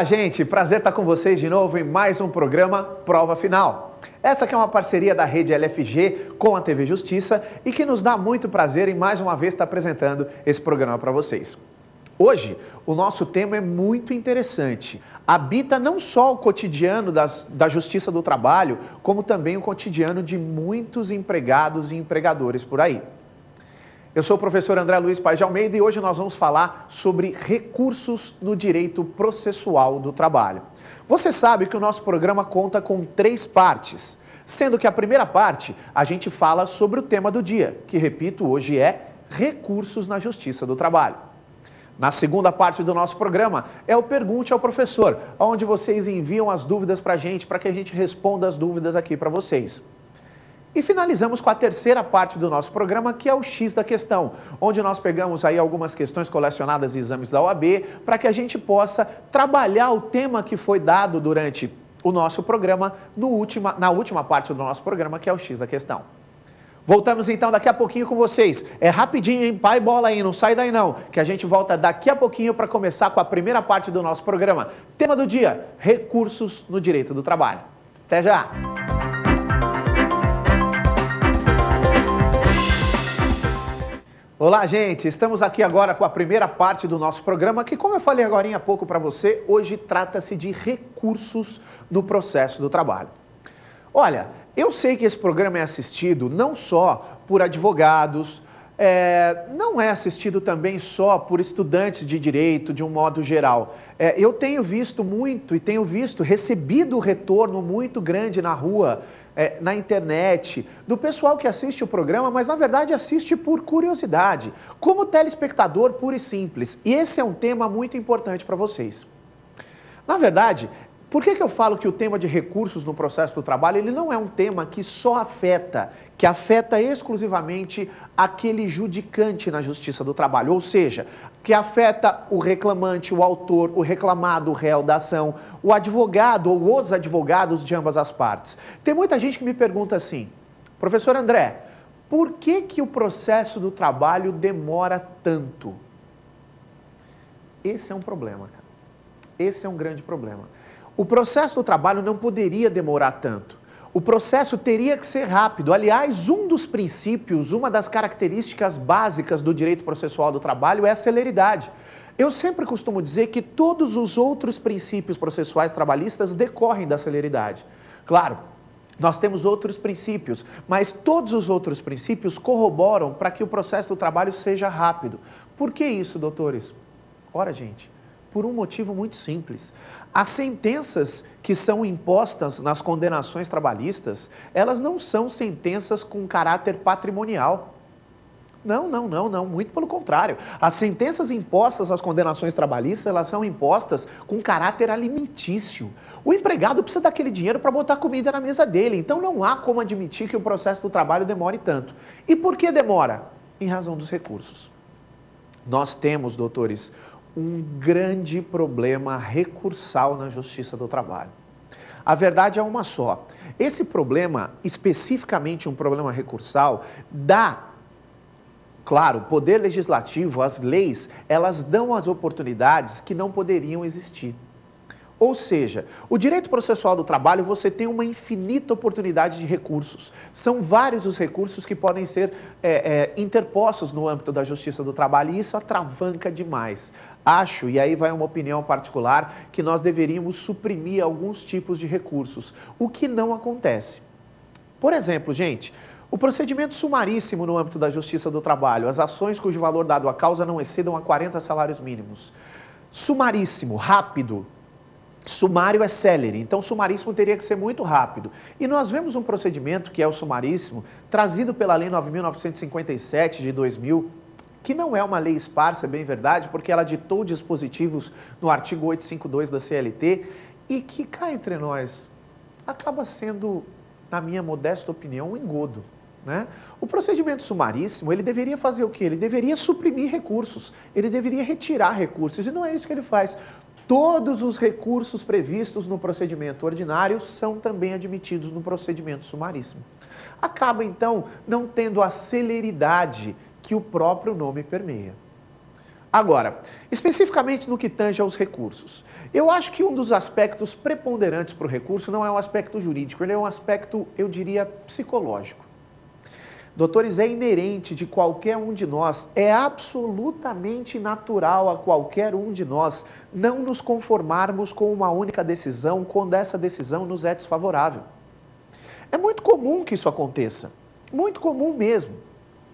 Olá, gente! Prazer estar com vocês de novo em mais um programa Prova Final. Essa que é uma parceria da Rede LFG com a TV Justiça e que nos dá muito prazer em mais uma vez estar apresentando esse programa para vocês. Hoje, o nosso tema é muito interessante. Habita não só o cotidiano da Justiça do Trabalho, como também o cotidiano de muitos empregados e empregadores por aí. Eu sou o professor André Luiz Paes de Almeida e hoje nós vamos falar sobre recursos no direito processual do trabalho. Você sabe que o nosso programa conta com 3 partes, sendo que a primeira parte a gente fala sobre o tema do dia, que, repito, hoje é recursos na Justiça do Trabalho. Na segunda parte do nosso programa é o Pergunte ao Professor, onde vocês enviam as dúvidas para a gente, para que a gente responda as dúvidas aqui para vocês. E finalizamos com a terceira parte do nosso programa, que é o X da questão, onde nós pegamos aí algumas questões colecionadas em exames da OAB, para que a gente possa trabalhar o tema que foi dado durante o nosso programa, na última parte do nosso programa, que é o X da questão. Voltamos então daqui a pouquinho com vocês. É rapidinho, hein? Pai bola aí, não sai daí não, que a gente volta daqui a pouquinho para começar com a primeira parte do nosso programa. Tema do dia, recursos no direito do trabalho. Até já! Olá, gente! Estamos aqui agora com a primeira parte do nosso programa, que, como eu falei agora há pouco para você, hoje trata-se de recursos no processo do trabalho. Olha, eu sei que esse programa é assistido não só por advogados, não é assistido também só por estudantes de direito, de um modo geral. Eu tenho visto muito e recebido retorno muito grande na rua, na internet, do pessoal que assiste o programa, mas na verdade assiste por curiosidade, como telespectador puro e simples. E esse é um tema muito importante para vocês. Na verdade, por que eu falo que o tema de recursos no processo do trabalho, ele não é um tema que só afeta exclusivamente aquele judicante na Justiça do Trabalho, ou seja, que afeta o reclamante, o autor, o reclamado, o réu da ação, o advogado ou os advogados de ambas as partes. Tem muita gente que me pergunta assim, professor André, por que o processo do trabalho demora tanto? Esse é um problema, cara. Esse é um grande problema. O processo do trabalho não poderia demorar tanto. O processo teria que ser rápido. Aliás, um dos princípios, uma das características básicas do direito processual do trabalho é a celeridade. Eu sempre costumo dizer que todos os outros princípios processuais trabalhistas decorrem da celeridade. Claro, nós temos outros princípios, mas todos os outros princípios corroboram para que o processo do trabalho seja rápido. Por que isso, doutores? Ora, gente, por um motivo muito simples. As sentenças que são impostas nas condenações trabalhistas, elas não são sentenças com caráter patrimonial. Não, muito pelo contrário. As sentenças impostas às condenações trabalhistas, elas são impostas com caráter alimentício. O empregado precisa daquele dinheiro para botar comida na mesa dele, então não há como admitir que o processo do trabalho demore tanto. E por que demora? Em razão dos recursos. Nós temos, doutores, um grande problema recursal na Justiça do Trabalho. A verdade é uma só. Esse problema, especificamente um problema recursal, claro, o poder legislativo, as leis, elas dão as oportunidades que não poderiam existir. Ou seja, o direito processual do trabalho, você tem uma infinita oportunidade de recursos. São vários os recursos que podem ser interpostos no âmbito da Justiça do Trabalho e isso atravanca demais. Acho, e aí vai uma opinião particular, que nós deveríamos suprimir alguns tipos de recursos, o que não acontece. Por exemplo, gente, o procedimento sumaríssimo no âmbito da Justiça do Trabalho, as ações cujo valor dado à causa não excedam a 40 salários mínimos. Sumaríssimo, rápido. Sumário é célere, então o sumaríssimo teria que ser muito rápido. E nós vemos um procedimento, que é o sumaríssimo, trazido pela Lei 9.957 de 2000, que não é uma lei esparsa, é bem verdade, porque ela ditou dispositivos no artigo 852 da CLT, e que, cá entre nós, acaba sendo, na minha modesta opinião, um engodo. Né? O procedimento sumaríssimo, ele deveria fazer o quê? Ele deveria suprimir recursos, ele deveria retirar recursos, e não é isso que ele faz. Todos os recursos previstos no procedimento ordinário são também admitidos no procedimento sumaríssimo. Acaba, então, não tendo a celeridade que o próprio nome permeia. Agora, especificamente no que tange aos recursos, eu acho que um dos aspectos preponderantes para o recurso não é um aspecto jurídico, ele é um aspecto, eu diria, psicológico. Doutores, é inerente de qualquer um de nós, é absolutamente natural a qualquer um de nós não nos conformarmos com uma única decisão quando essa decisão nos é desfavorável. É muito comum que isso aconteça, muito comum mesmo.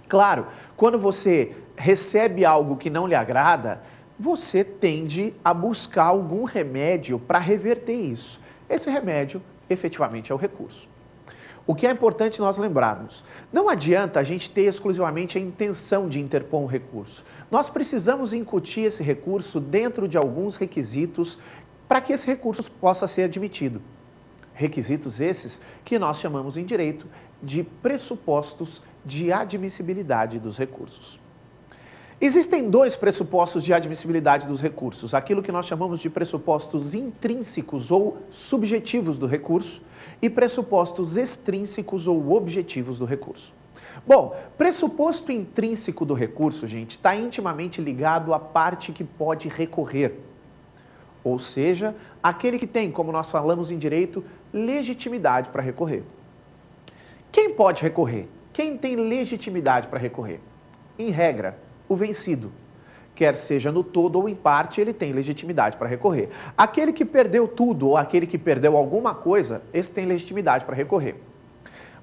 Claro, quando você recebe algo que não lhe agrada, você tende a buscar algum remédio para reverter isso. Esse remédio, efetivamente, é o recurso. O que é importante nós lembrarmos, não adianta a gente ter exclusivamente a intenção de interpor um recurso. Nós precisamos incutir esse recurso dentro de alguns requisitos para que esse recurso possa ser admitido. Requisitos esses que nós chamamos em direito de pressupostos de admissibilidade dos recursos. Existem dois pressupostos de admissibilidade dos recursos, aquilo que nós chamamos de pressupostos intrínsecos ou subjetivos do recurso e pressupostos extrínsecos ou objetivos do recurso. Bom, pressuposto intrínseco do recurso, gente, está intimamente ligado à parte que pode recorrer, ou seja, aquele que tem, como nós falamos em direito, legitimidade para recorrer. Quem pode recorrer? Quem tem legitimidade para recorrer? Em regra, o vencido. Quer seja no todo ou em parte, ele tem legitimidade para recorrer. Aquele que perdeu tudo ou aquele que perdeu alguma coisa, esse tem legitimidade para recorrer.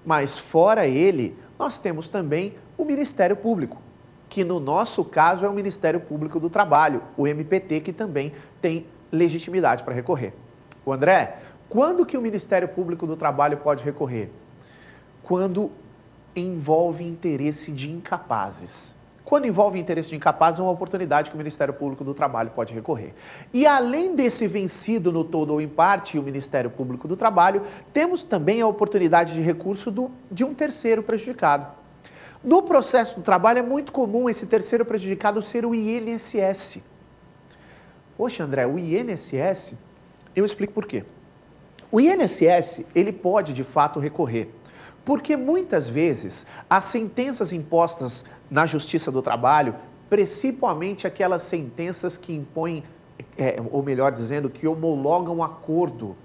Mas fora ele, nós temos também o Ministério Público, que no nosso caso é o Ministério Público do Trabalho, o MPT, que também tem legitimidade para recorrer. O André, quando que o Ministério Público do Trabalho pode recorrer? Quando envolve interesse de incapazes. Quando envolve interesse de incapazes, é uma oportunidade que o Ministério Público do Trabalho pode recorrer. E além desse vencido no todo ou em parte, o Ministério Público do Trabalho, temos também a oportunidade de recurso de um terceiro prejudicado. No processo do trabalho é muito comum esse terceiro prejudicado ser o INSS. Poxa, André, o INSS, eu explico por quê. O INSS, ele pode de fato recorrer, porque muitas vezes as sentenças impostas na Justiça do Trabalho, principalmente aquelas sentenças que impõem, ou melhor dizendo, que homologam acordo,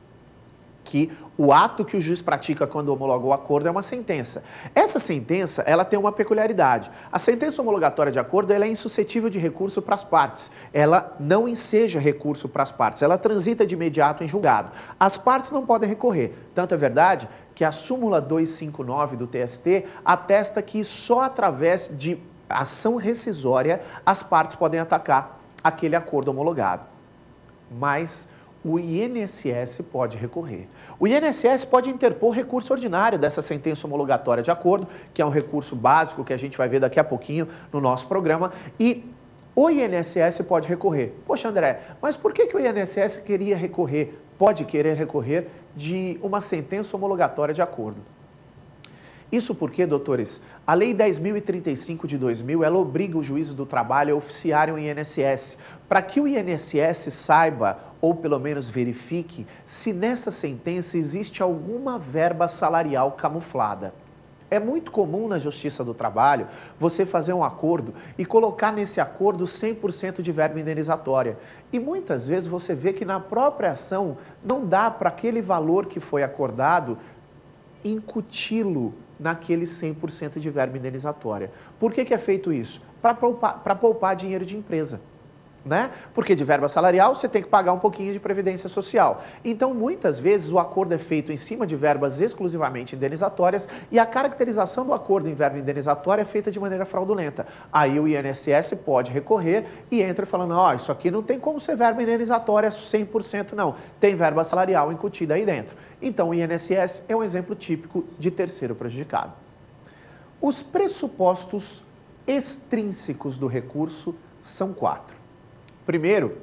que o ato que o juiz pratica quando homologa o acordo é uma sentença. Essa sentença, ela tem uma peculiaridade. A sentença homologatória de acordo, ela é insuscetível de recurso para as partes. Ela não enseja recurso para as partes, ela transita de imediato em julgado. As partes não podem recorrer. Tanto é verdade que a súmula 259 do TST atesta que só através de ação rescisória as partes podem atacar aquele acordo homologado. Mas o INSS pode recorrer. O INSS pode interpor recurso ordinário dessa sentença homologatória de acordo, que é um recurso básico que a gente vai ver daqui a pouquinho no nosso programa, e o INSS pode recorrer. Poxa, André, mas por que o INSS queria recorrer, pode querer recorrer de uma sentença homologatória de acordo? Isso porque, doutores, a Lei 10.035 de 2000, ela obriga os juízes do trabalho a oficiarem o INSS, para que o INSS saiba, ou pelo menos verifique, se nessa sentença existe alguma verba salarial camuflada. É muito comum na Justiça do Trabalho você fazer um acordo e colocar nesse acordo 100% de verba indenizatória. E muitas vezes você vê que na própria ação não dá para aquele valor que foi acordado incuti-lo naquele 100% de verba indenizatória. Por que é feito isso? Para poupar dinheiro de empresa. Né? Porque de verba salarial você tem que pagar um pouquinho de previdência social. Então, muitas vezes, o acordo é feito em cima de verbas exclusivamente indenizatórias e a caracterização do acordo em verba indenizatória é feita de maneira fraudulenta. Aí o INSS pode recorrer e entra falando, ó, isso aqui não tem como ser verba indenizatória 100% não, tem verba salarial incutida aí dentro. Então, o INSS é um exemplo típico de terceiro prejudicado. Os pressupostos extrínsecos do recurso são 4. Primeiro,